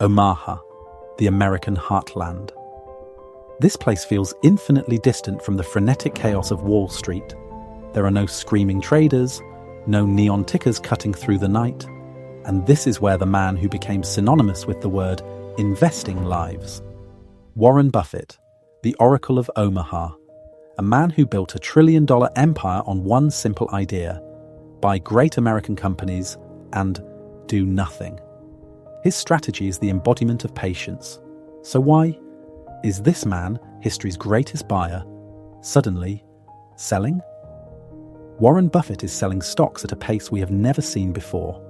Omaha, the American heartland. This place feels infinitely distant from the frenetic chaos of Wall Street. There are no screaming traders, no neon tickers cutting through the night, and this is where the man who became synonymous with the word investing lives. Warren Buffett, the Oracle of Omaha, a man who built a trillion-dollar empire on one simple idea: buy great American companies and do nothing. His strategy is the embodiment of patience. So why is this man, history's greatest buyer, suddenly selling? Warren Buffett is selling stocks at a pace we have never seen before.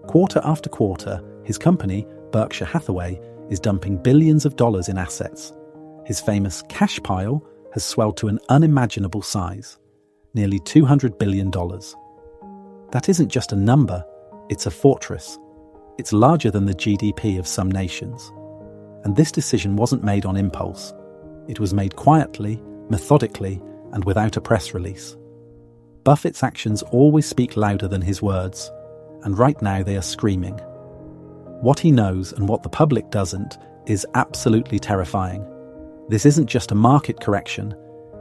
Quarter after quarter, his company, Berkshire Hathaway, is dumping billions of dollars in assets. His famous cash pile has swelled to an unimaginable size, nearly $200 billion. That isn't just a number, it's a fortress. It's larger than the GDP of some nations. And this decision wasn't made on impulse. It was made quietly, methodically, and without a press release. Buffett's actions always speak louder than his words, and right now they are screaming. What he knows and what the public doesn't is absolutely terrifying. This isn't just a market correction,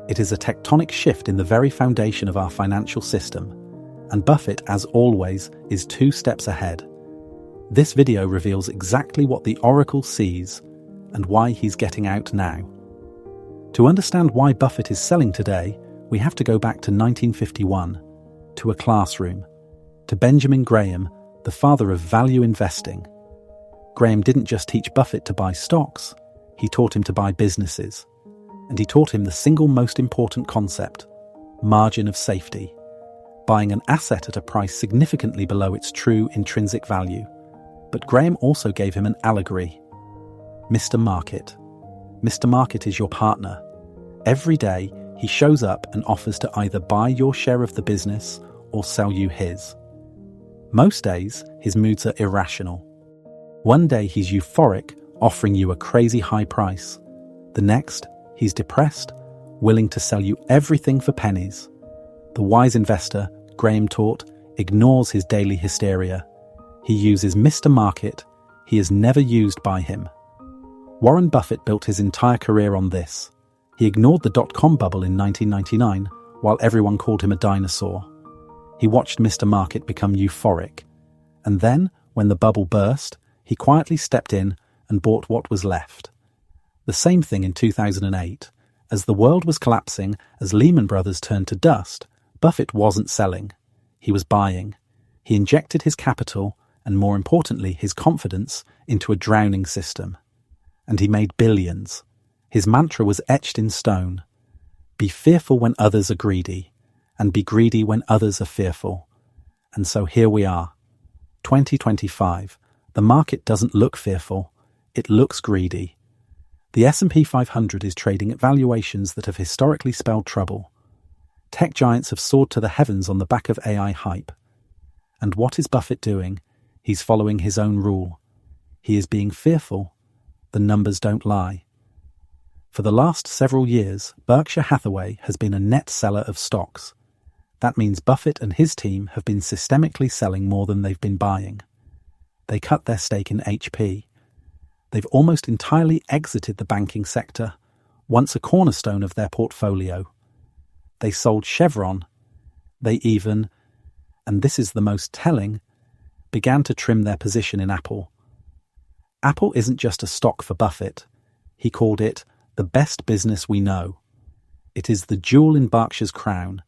it is a tectonic shift in the very foundation of our financial system. And Buffett, as always, is 2 steps ahead. This video reveals exactly what the Oracle sees and why he's getting out now. To understand why Buffett is selling today, we have to go back to 1951, to a classroom, to Benjamin Graham, the father of value investing. Graham didn't just teach Buffett to buy stocks, he taught him to buy businesses. And he taught him the single most important concept: margin of safety, buying an asset at a price significantly below its true intrinsic value. But Graham also gave him an allegory. Mr. Market. Mr. Market is your partner. Every day, he shows up and offers to either buy your share of the business or sell you his. Most days, his moods are irrational. One day he's euphoric, offering you a crazy high price. The next, he's depressed, willing to sell you everything for pennies. The wise investor, Graham taught, ignores his daily hysteria. He uses Mr. Market. He is never used by him. Warren Buffett built his entire career on this. He ignored the dot-com bubble in 1999, while everyone called him a dinosaur. He watched Mr. Market become euphoric. And then, when the bubble burst, he quietly stepped in and bought what was left. The same thing in 2008. As the world was collapsing, as Lehman Brothers turned to dust, Buffett wasn't selling. He was buying. He injected his capital, and more importantly, his confidence, into a drowning system. And he made billions. His mantra was etched in stone. Be fearful when others are greedy, and be greedy when others are fearful. And so here we are. 2025. The market doesn't look fearful. It looks greedy. The S&P 500 is trading at valuations that have historically spelled trouble. Tech giants have soared to the heavens on the back of AI hype. And what is Buffett doing? He's following his own rule. He is being fearful. The numbers don't lie. For the last several years, Berkshire Hathaway has been a net seller of stocks. That means Buffett and his team have been systemically selling more than they've been buying. They cut their stake in HP. They've almost entirely exited the banking sector, once a cornerstone of their portfolio. They sold Chevron. They even, and this is the most telling, began to trim their position in Apple. Apple isn't just a stock for Buffett. He called it the best business we know. It is the jewel in Berkshire's crown,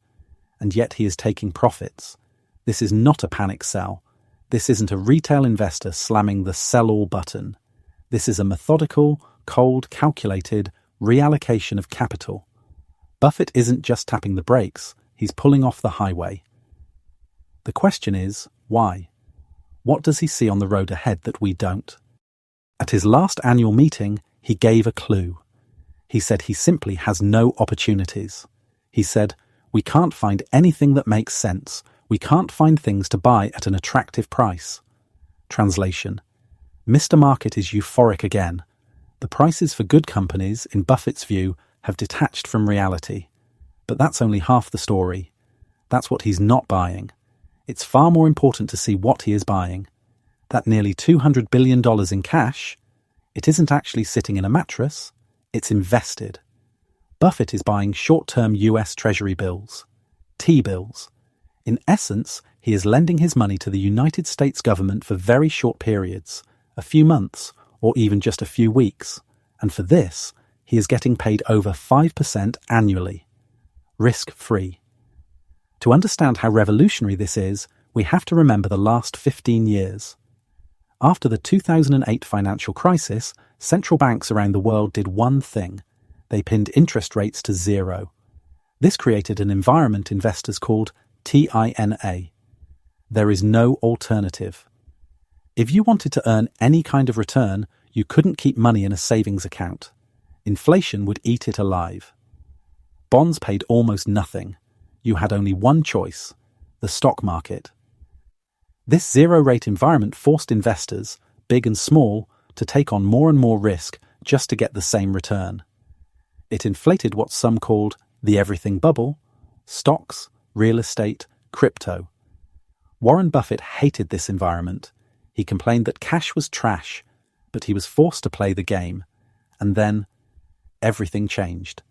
and yet he is taking profits. This is not a panic sell. This isn't a retail investor slamming the sell all button. This is a methodical, cold, calculated reallocation of capital. Buffett isn't just tapping the brakes, he's pulling off the highway. The question is, why? What does he see on the road ahead that we don't? At his last annual meeting, he gave a clue. He said he simply has no opportunities. He said, we can't find anything that makes sense. We can't find things to buy at an attractive price. Translation: Mr. Market is euphoric again. The prices for good companies, in Buffett's view, have detached from reality. But that's only half the story. That's what he's not buying. It's far more important to see what he is buying. That nearly $200 billion in cash, It isn't actually sitting in a mattress, it's invested. Buffett is buying short-term US Treasury bills, T-bills. In essence, he is lending his money to the United States government for very short periods, a few months, or even just a few weeks, and for this, he is getting paid over 5% annually. Risk-free. To understand how revolutionary this is, we have to remember the last 15 years. After the 2008 financial crisis, central banks around the world did one thing. They pinned interest rates to zero. This created an environment investors called TINA. There is no alternative. If you wanted to earn any kind of return, you couldn't keep money in a savings account. Inflation would eat it alive. Bonds paid almost nothing. You had only one choice, the stock market. This zero-rate environment forced investors, big and small, to take on more and more risk just to get the same return. It inflated what some called the everything bubble, stocks, real estate, crypto. Warren Buffett hated this environment. He complained that cash was trash, but he was forced to play the game. And then, everything changed.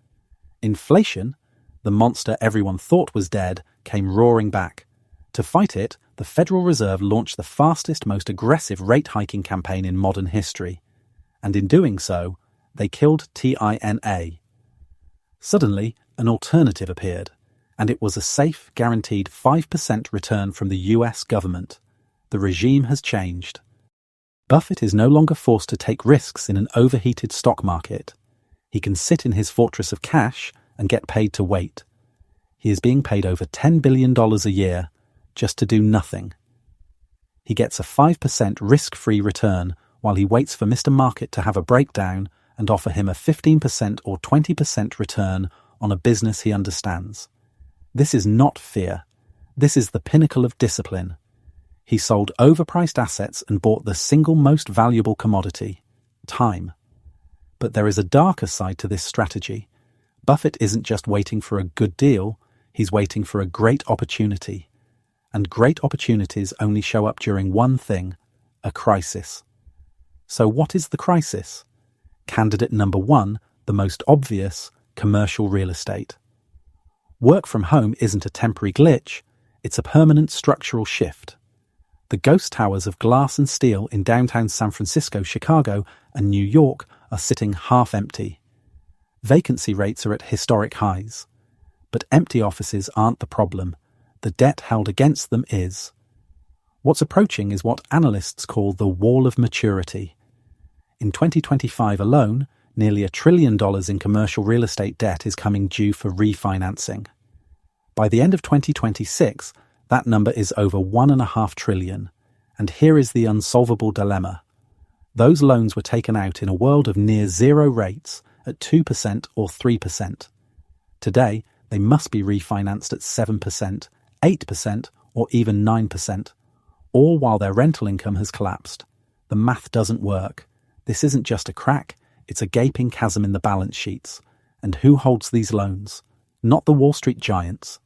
Inflation, the monster everyone thought was dead, came roaring back. To fight it, the Federal Reserve launched the fastest, most aggressive rate-hiking campaign in modern history. And in doing so, they killed TINA. Suddenly, an alternative appeared, and it was a safe, guaranteed 5% return from the US government. The regime has changed. Buffett is no longer forced to take risks in an overheated stock market. He can sit in his fortress of cash and get paid to wait. He is being paid over $10 billion a year just to do nothing. He gets a 5% risk-free return while he waits for Mr. Market to have a breakdown and offer him a 15% or 20% return on a business he understands. This is not fear. This is the pinnacle of discipline. He sold overpriced assets and bought the single most valuable commodity, time. But there is a darker side to this strategy. Buffett isn't just waiting for a good deal, he's waiting for a great opportunity. And great opportunities only show up during one thing, a crisis. So what is the crisis? Candidate number one, the most obvious, commercial real estate. Work from home isn't a temporary glitch, it's a permanent structural shift. The ghost towers of glass and steel in downtown San Francisco, Chicago, and New York are sitting half empty. Vacancy rates are at historic highs. But empty offices aren't the problem. The debt held against them is. What's approaching is what analysts call the wall of maturity. In 2025 alone, nearly $1 trillion in commercial real estate debt is coming due for refinancing. By the end of 2026, that number is over $1.5 trillion. And here is the unsolvable dilemma. Those loans were taken out in a world of near zero rates at 2% or 3%. Today, they must be refinanced at 7%, 8%, or even 9%, all while their rental income has collapsed. The math doesn't work. This isn't just a crack, it's a gaping chasm in the balance sheets. And who holds these loans? Not the Wall Street giants.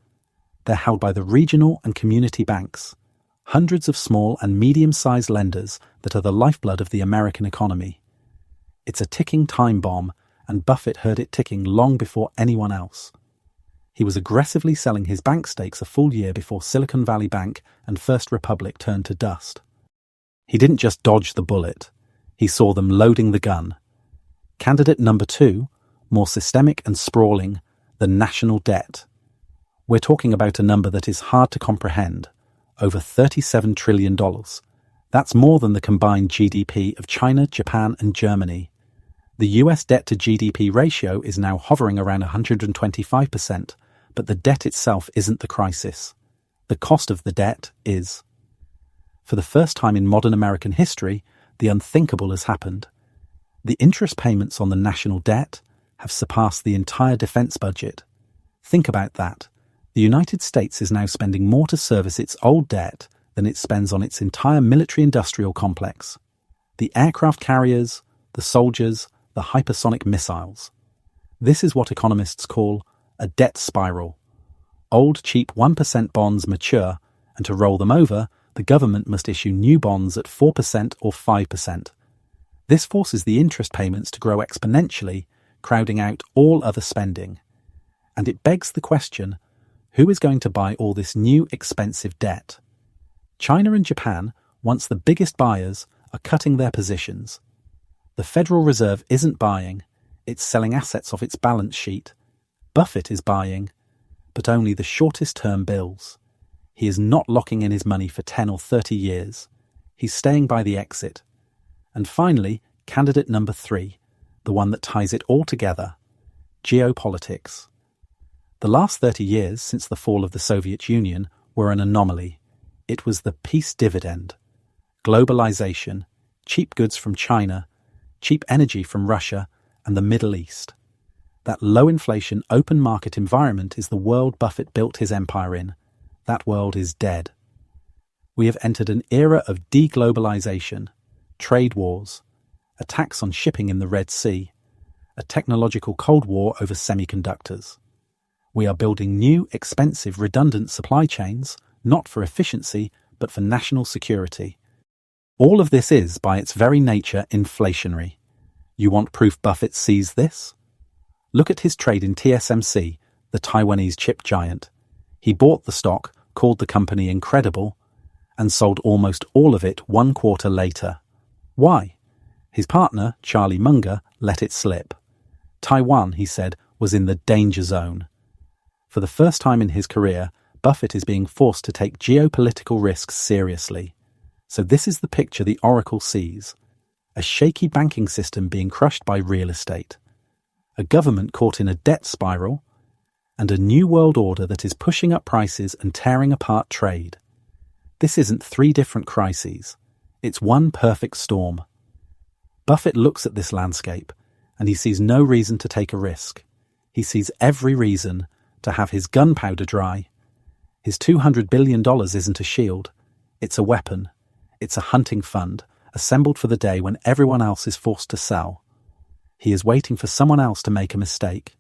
They're held by the regional and community banks, hundreds of small and medium-sized lenders that are the lifeblood of the American economy. It's a ticking time bomb, and Buffett heard it ticking long before anyone else. He was aggressively selling his bank stakes a full year before Silicon Valley Bank and First Republic turned to dust. He didn't just dodge the bullet. He saw them loading the gun. Candidate number two, more systemic and sprawling, the national debt. We're talking about a number that is hard to comprehend, over $37 trillion. That's more than the combined GDP of China, Japan, and Germany. The US debt to GDP ratio is now hovering around 125%, but the debt itself isn't the crisis. The cost of the debt is. For the first time in modern American history, the unthinkable has happened. The interest payments on the national debt have surpassed the entire defense budget. Think about that. The United States is now spending more to service its old debt than it spends on its entire military-industrial complex. The aircraft carriers, the soldiers, the hypersonic missiles. This is what economists call a debt spiral. Old, cheap 1% bonds mature, and to roll them over, the government must issue new bonds at 4% or 5%. This forces the interest payments to grow exponentially, crowding out all other spending. And it begs the question, who is going to buy all this new expensive debt? China and Japan, once the biggest buyers, are cutting their positions. The Federal Reserve isn't buying, it's selling assets off its balance sheet. Buffett is buying, but only the shortest-term bills. He is not locking in his money for 10 or 30 years. He's staying by the exit. And finally, candidate number 3, the one that ties it all together, geopolitics. The last 30 years since the fall of the Soviet Union were an anomaly. It was the peace dividend. Globalization, cheap goods from China, cheap energy from Russia and the Middle East. That low-inflation, open market environment is the world Buffett built his empire in. That world is dead. We have entered an era of deglobalization, trade wars, attacks on shipping in the Red Sea, a technological Cold War over semiconductors. We are building new, expensive, redundant supply chains, not for efficiency, but for national security. All of this is, by its very nature, inflationary. You want proof Buffett sees this? Look at his trade in TSMC, the Taiwanese chip giant. He bought the stock, called the company incredible, and sold almost all of it 1 quarter later. Why? His partner, Charlie Munger, let it slip. Taiwan, he said, was in the danger zone. For the first time in his career, Buffett is being forced to take geopolitical risks seriously. So this is the picture the Oracle sees. A shaky banking system being crushed by real estate. A government caught in a debt spiral, and a new world order that is pushing up prices and tearing apart trade. This isn't 3 different crises. It's one perfect storm. Buffett looks at this landscape, and he sees no reason to take a risk. He sees every reason to have his gunpowder dry. His $200 billion isn't a shield. It's a weapon. It's a hunting fund, assembled for the day when everyone else is forced to sell. He is waiting for someone else to make a mistake.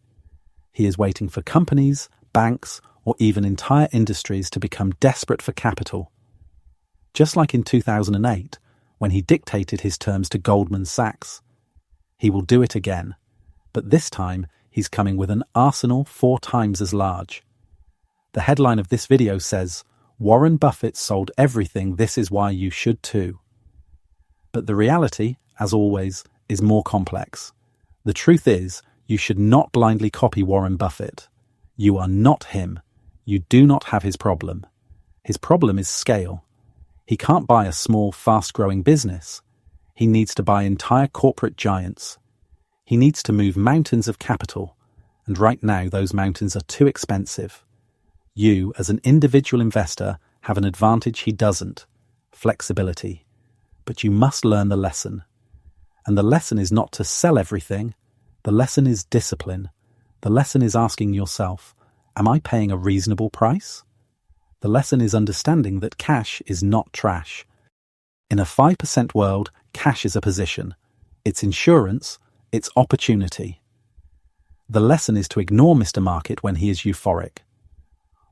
He is waiting for companies, banks, or even entire industries to become desperate for capital. Just like in 2008, when he dictated his terms to Goldman Sachs. He will do it again, but this time he's coming with an arsenal 4 times as large. The headline of this video says, "Warren Buffett sold everything, this is why you should too." But the reality, as always, is more complex. The truth is, you should not blindly copy Warren Buffett. You are not him. You do not have his problem. His problem is scale. He can't buy a small, fast-growing business. He needs to buy entire corporate giants. He needs to move mountains of capital, and right now those mountains are too expensive. You, as an individual investor, have an advantage he doesn't: flexibility. But you must learn the lesson. And the lesson is not to sell everything. The lesson is discipline. The lesson is asking yourself, am I paying a reasonable price? The lesson is understanding that cash is not trash. In a 5% world, cash is a position. It's insurance. It's opportunity. The lesson is to ignore Mr. Market when he is euphoric.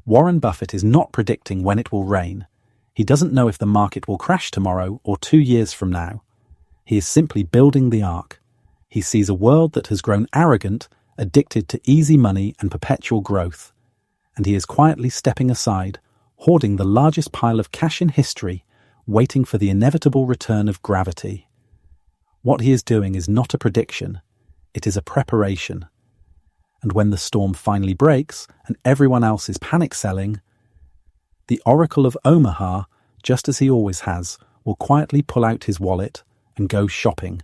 Warren Buffett is not predicting when it will rain. He doesn't know if the market will crash tomorrow or 2 years from now. He is simply building the ark. He sees a world that has grown arrogant, addicted to easy money and perpetual growth. And he is quietly stepping aside, hoarding the largest pile of cash in history, waiting for the inevitable return of gravity. What he is doing is not a prediction. It is a preparation. And when the storm finally breaks and everyone else is panic selling, the Oracle of Omaha, just as he always has, will quietly pull out his wallet and go shopping.